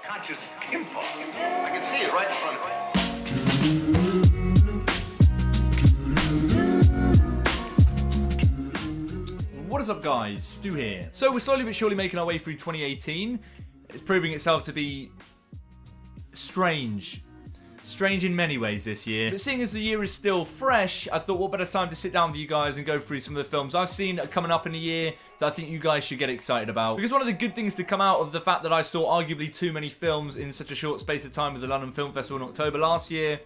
Conscious info. I can see it right in front of me. What is up, guys? Stu here. So we're slowly but surely making our way through 2018. It's proving itself to be strange. Strange in many ways this year. But seeing as the year is still fresh, I thought what better time to sit down with you guys and go through some of the films I've seen coming up in the year that I think you guys should get excited about. Because one of the good things to come out of the fact that I saw arguably too many films in such a short space of time with the London Film Festival in October last year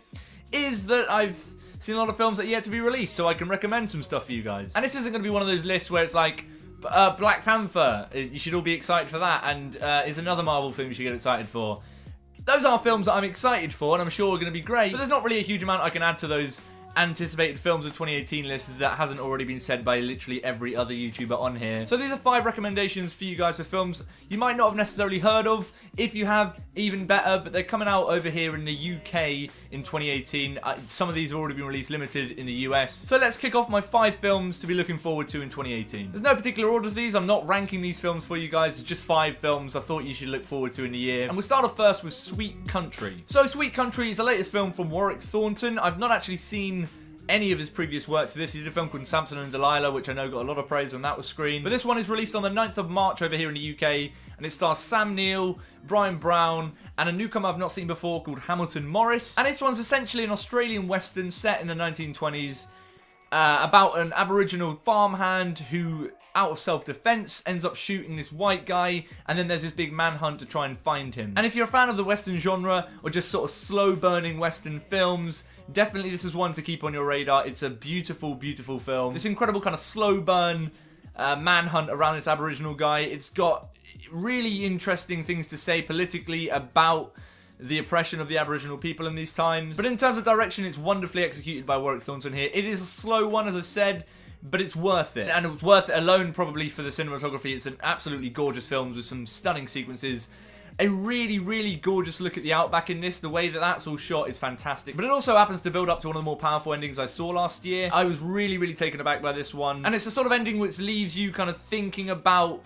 is that I've seen a lot of films that are yet to be released, so I can recommend some stuff for you guys. And this isn't going to be one of those lists where it's like, Black Panther, you should all be excited for that, and is another Marvel film you should get excited for. Those are films that I'm excited for, and I'm sure are going to be great, but there's not really a huge amount I can add to those anticipated films of 2018 lists that hasn't already been said by literally every other YouTuber on here. So these are 5 recommendations for you guys for films you might not have necessarily heard of. If you have, even better, but they're coming out over here in the UK in 2018. Some of these have already been released limited in the US. So let's kick off my 5 films to be looking forward to in 2018. There's no particular order to these. I'm not ranking these films for you guys. It's just 5 films I thought you should look forward to in the year. And we'll start off first with Sweet Country. So Sweet Country is the latest film from Warwick Thornton. I've not actually seen any of his previous work to this. He did a film called Samson and Delilah, which I know got a lot of praise when that was screened. But this one is released on the 9th of March over here in the UK, and it stars Sam Neill, Brian Brown, and a newcomer I've not seen before called Hamilton Morris. And this one's essentially an Australian western set in the 1920s about an Aboriginal farmhand who, out of self-defense, ends up shooting this white guy, and then there's this big manhunt to try and find him. And if you're a fan of the western genre, or just sort of slow-burning western films, definitely this is one to keep on your radar. It's a beautiful, beautiful film. This incredible kind of slow burn manhunt around this Aboriginal guy. It's got really interesting things to say politically about the oppression of the Aboriginal people in these times. But in terms of direction, it's wonderfully executed by Warwick Thornton here. It is a slow one, as I've said, but it's worth it. And it was worth it alone probably for the cinematography. It's an absolutely gorgeous film with some stunning sequences. A really, really gorgeous look at the outback in this. The way that that's all shot is fantastic. But it also happens to build up to one of the more powerful endings I saw last year. I was really, really taken aback by this one. And it's the sort of ending which leaves you kind of thinking about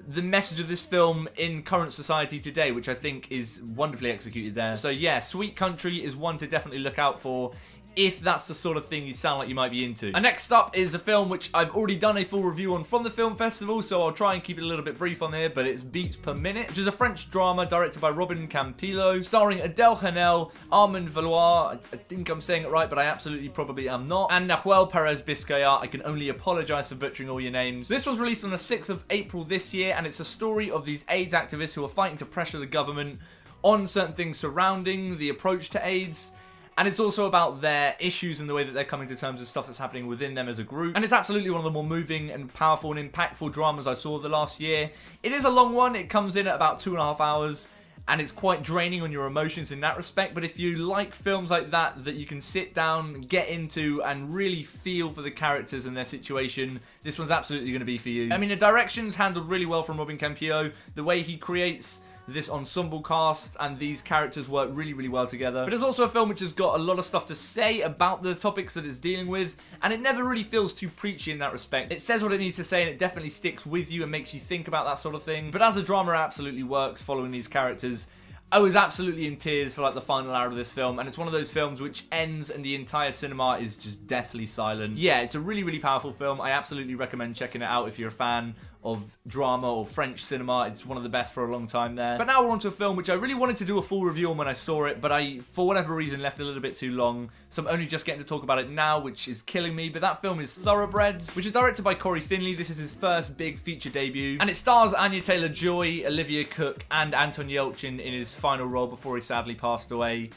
the message of this film in current society today, which I think is wonderfully executed there. So yeah, Sweet Country is one to definitely look out for if that's the sort of thing you sound like you might be into. And next up is a film which I've already done a full review on from the film festival, so I'll try and keep it a little bit brief on here, but it's Beats Per Minute, which is a French drama directed by Robin Campillo, starring Adèle Haenel, Armand Valois, I think I'm saying it right, but I absolutely probably am not, and Nahuel Perez Biscayar. I can only apologise for butchering all your names. This was released on the 6th of April this year, and it's a story of these AIDS activists who are fighting to pressure the government on certain things surrounding the approach to AIDS. And it's also about their issues and the way that they're coming to terms with stuff that's happening within them as a group. And it's absolutely one of the more moving and powerful and impactful dramas I saw the last year. It is a long one. It comes in at about 2.5 hours. And it's quite draining on your emotions in that respect. But if you like films like that you can sit down, get into, and really feel for the characters and their situation, this one's absolutely going to be for you. I mean, the direction's handled really well from Robin Campillo. The way he creates this ensemble cast and these characters work really, really well together. But it's also a film which has got a lot of stuff to say about the topics that it's dealing with, and it never really feels too preachy in that respect. It says what it needs to say, and it definitely sticks with you and makes you think about that sort of thing. But as a drama, it absolutely works following these characters. I was absolutely in tears for like the final hour of this film, and it's one of those films which ends and the entire cinema is just deathly silent. Yeah, it's a really, really powerful film. I absolutely recommend checking it out if you're a fan of drama or French cinema. It's one of the best for a long time there. But now we're on to a film which I really wanted to do a full review on when I saw it, but I, for whatever reason, left a little bit too long, so I'm only just getting to talk about it now, which is killing me. But that film is Thoroughbreds, which is directed by Corey Finley. This is his first big feature debut, and it stars Anya Taylor-Joy, Olivia Cook, and Anton Yelchin in his final role before he sadly passed away,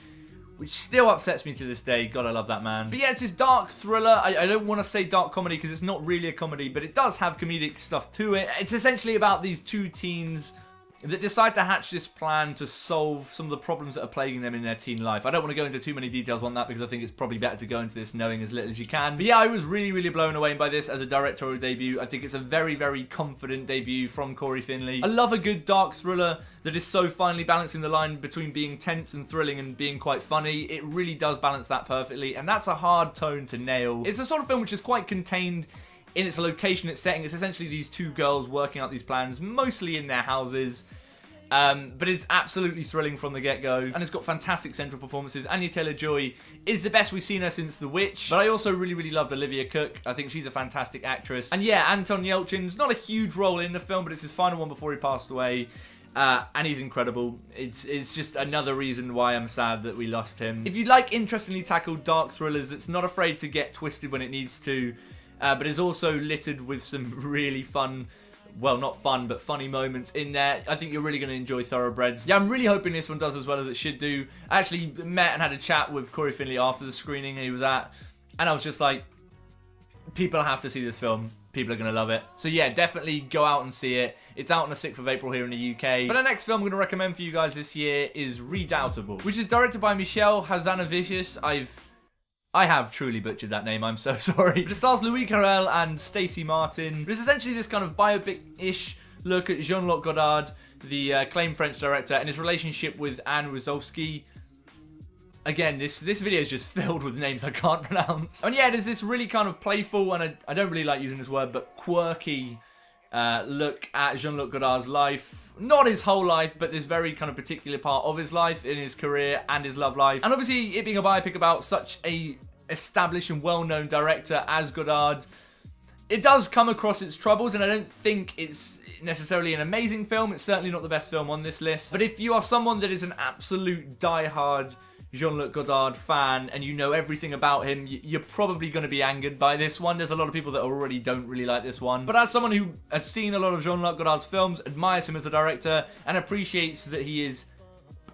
which still upsets me to this day. God, I love that man. But yeah, it's this dark thriller. I don't want to say dark comedy because it's not really a comedy, but it does have comedic stuff to it. It's essentially about these two teens that decide to hatch this plan to solve some of the problems that are plaguing them in their teen life. I don't want to go into too many details on that because I think it's probably better to go into this knowing as little as you can. But yeah, I was really, really blown away by this as a directorial debut. I think it's a very, very confident debut from Corey Finley. I love a good dark thriller that is so finely balancing the line between being tense and thrilling and being quite funny. It really does balance that perfectly, and that's a hard tone to nail. It's a sort of film which is quite contained in its location, its setting. It's essentially these two girls working out these plans, mostly in their houses. But it's absolutely thrilling from the get-go, and it's got fantastic central performances. Anya Taylor-Joy is the best we've seen her since The Witch, but I also really loved Olivia Cooke. I think she's a fantastic actress. And yeah, Anton Yelchin's not a huge role in the film, but it's his final one before he passed away. And he's incredible. It's just another reason why I'm sad that we lost him. If you like interestingly tackled dark thrillers that's not afraid to get twisted when it needs to, but is also littered with some really fun, well, not fun, but funny moments in there, I think you're really going to enjoy Thoroughbreds. Yeah, I'm really hoping this one does as well as it should do. I actually met and had a chat with Corey Finley after the screening he was at, and I was just like, people have to see this film. People are going to love it. So yeah, definitely go out and see it. It's out on the 6th of April here in the UK. But the next film I'm going to recommend for you guys this year is Redoubtable, which is directed by Michelle Hazanavicius. I have truly butchered that name, I'm so sorry. But it stars Louis Carrel and Stacey Martin. It's essentially this kind of biopic-ish look at Jean-Luc Godard, the acclaimed French director, and his relationship with Anne Wazowski. Again, this video is just filled with names I can't pronounce. And yeah, there's this really kind of playful, and I don't really like using this word, but quirky look at Jean-Luc Godard's life. Not his whole life, but this very kind of particular part of his life, in his career and his love life. And obviously, it being a biopic about such a established and well-known director as Godard, it does come across its troubles, and I don't think it's necessarily an amazing film. It's certainly not the best film on this list. But if you are someone that is an absolute die-hard Jean-Luc Godard fan and you know everything about him, you're probably going to be angered by this one. There's a lot of people that already don't really like this one. But as someone who has seen a lot of Jean-Luc Godard's films, admires him as a director, and appreciates that he's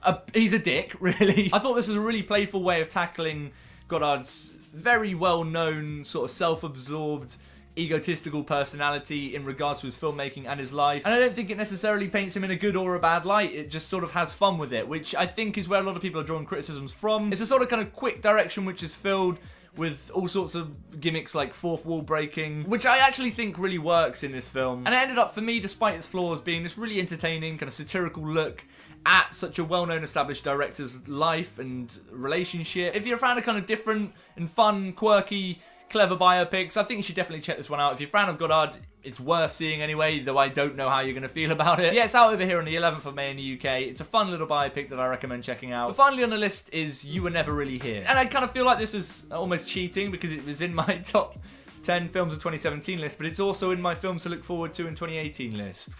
a dick, really, I thought this was a really playful way of tackling Godard's very well-known, sort of self-absorbed, egotistical personality in regards to his filmmaking and his life. And I don't think it necessarily paints him in a good or a bad light. It just sort of has fun with it, which I think is where a lot of people are drawing criticisms from. It's a sort of kind of quick direction which is filled with all sorts of gimmicks like fourth wall breaking, which I actually think really works in this film. And it ended up, for me, despite its flaws, being this really entertaining, kind of satirical look at such a well-known established director's life and relationship. If you're a fan of kind of different and fun, quirky, clever biopics, I think you should definitely check this one out. If you're a fan of Godard, it's worth seeing anyway, though I don't know how you're going to feel about it. Yeah, it's out over here on the 11th of May in the UK. It's a fun little biopic that I recommend checking out. But finally on the list is You Were Never Really Here. And I kind of feel like this is almost cheating because it was in my top 10 films of 2017 list, but it's also in my films to look forward to in 2018 list.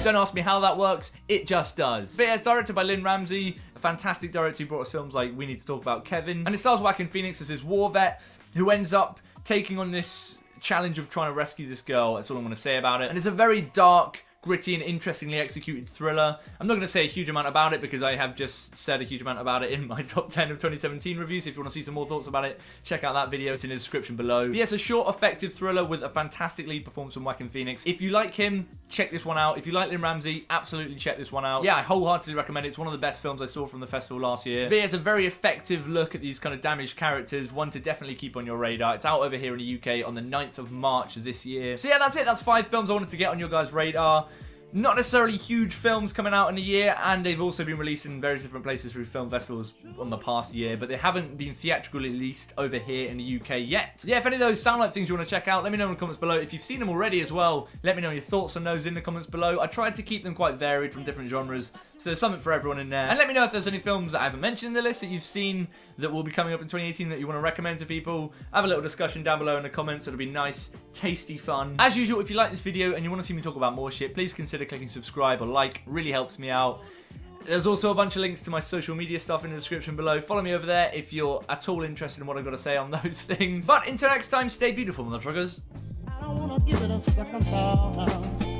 Don't ask me how that works, it just does. But yeah, it's directed by Lynn Ramsey, a fantastic director who brought us films like We Need to Talk About Kevin. And it stars Joaquin Phoenix as his war vet, who ends up taking on this challenge of trying to rescue this girl. That's all I'm going to say about it. And it's a very dark, gritty and interestingly executed thriller. I'm not going to say a huge amount about it because I have just said a huge amount about it in my top 10 of 2017 reviews. If you want to see some more thoughts about it, check out that video. It's in the description below. But yes, a short, effective thriller with a fantastic lead performance from Joaquin Phoenix. If you like him, check this one out. If you like Lynn Ramsey, absolutely check this one out. Yeah, I wholeheartedly recommend it. It's one of the best films I saw from the festival last year. But yeah, it's a very effective look at these kind of damaged characters, one to definitely keep on your radar. It's out over here in the UK on the 9th of March this year. So yeah, that's it. That's 5 films I wanted to get on your guys' radar. Not necessarily huge films coming out in a year, and they've also been released in various different places through film festivals on the past year, but they haven't been theatrically released over here in the UK yet. So yeah, if any of those sound like things you want to check out, let me know in the comments below. If you've seen them already as well, let me know your thoughts on those in the comments below. I tried to keep them quite varied from different genres, so there's something for everyone in there. And let me know if there's any films that I haven't mentioned in the list that you've seen that will be coming up in 2018 that you want to recommend to people. Have a little discussion down below in the comments. It'll be nice, tasty fun. As usual, if you like this video and you want to see me talk about more shit, please consider clicking subscribe or like. Really helps me out. There's also a bunch of links to my social media stuff in the description below. Follow me over there if you're at all interested in what I've got to say on those things. But until next time, stay beautiful, motherfuckers. I don't wanna give it a second thought.